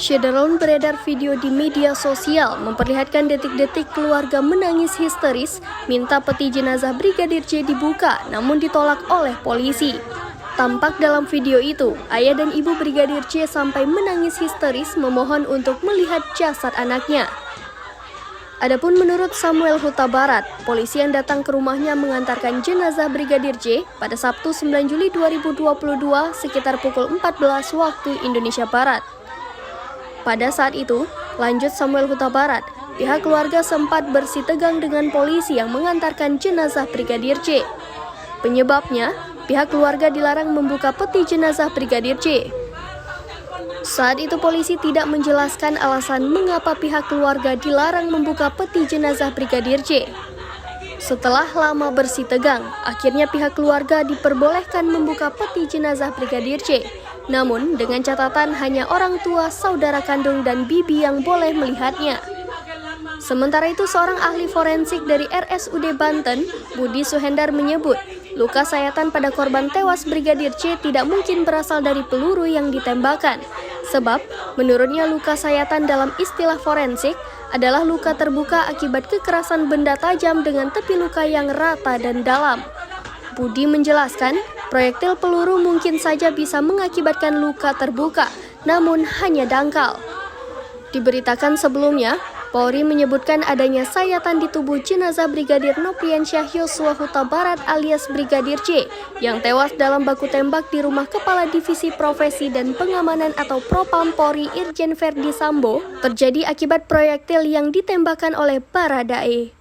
Syederon beredar video di media sosial memperlihatkan detik-detik keluarga menangis histeris minta peti jenazah Brigadir J dibuka namun ditolak oleh polisi. Tampak dalam video itu, ayah dan ibu Brigadir J sampai menangis histeris memohon untuk melihat jasad anaknya. Adapun menurut Samuel Huta Barat, polisi yang datang ke rumahnya mengantarkan jenazah Brigadir J pada Sabtu 9 Juli 2022 sekitar pukul 14 waktu Indonesia Barat. Pada saat itu, lanjut Samuel Huta Barat, pihak keluarga sempat bersitegang dengan polisi yang mengantarkan jenazah Brigadir J. Penyebabnya, pihak keluarga dilarang membuka peti jenazah Brigadir J. Saat itu polisi tidak menjelaskan alasan mengapa pihak keluarga dilarang membuka peti jenazah Brigadir J. Setelah lama bersitegang, akhirnya pihak keluarga diperbolehkan membuka peti jenazah Brigadir J. Namun dengan catatan hanya orang tua, saudara kandung, dan bibi yang boleh melihatnya. Sementara itu seorang ahli forensik dari RSUD Banten, Budi Suhendar menyebut, luka sayatan pada korban tewas Brigadir J tidak mungkin berasal dari peluru yang ditembakkan. Sebab, menurutnya luka sayatan dalam istilah forensik adalah luka terbuka akibat kekerasan benda tajam dengan tepi luka yang rata dan dalam. Budi menjelaskan, proyektil peluru mungkin saja bisa mengakibatkan luka terbuka, namun hanya dangkal. Diberitakan sebelumnya, Polri menyebutkan adanya sayatan di tubuh jenazah Brigadir Nopriansyah Yosua Huta Barat alias Brigadir J yang tewas dalam baku tembak di rumah Kepala Divisi Profesi dan Pengamanan atau Propam Polri Irjen Verdi Sambo terjadi akibat proyektil yang ditembakkan oleh Baradae.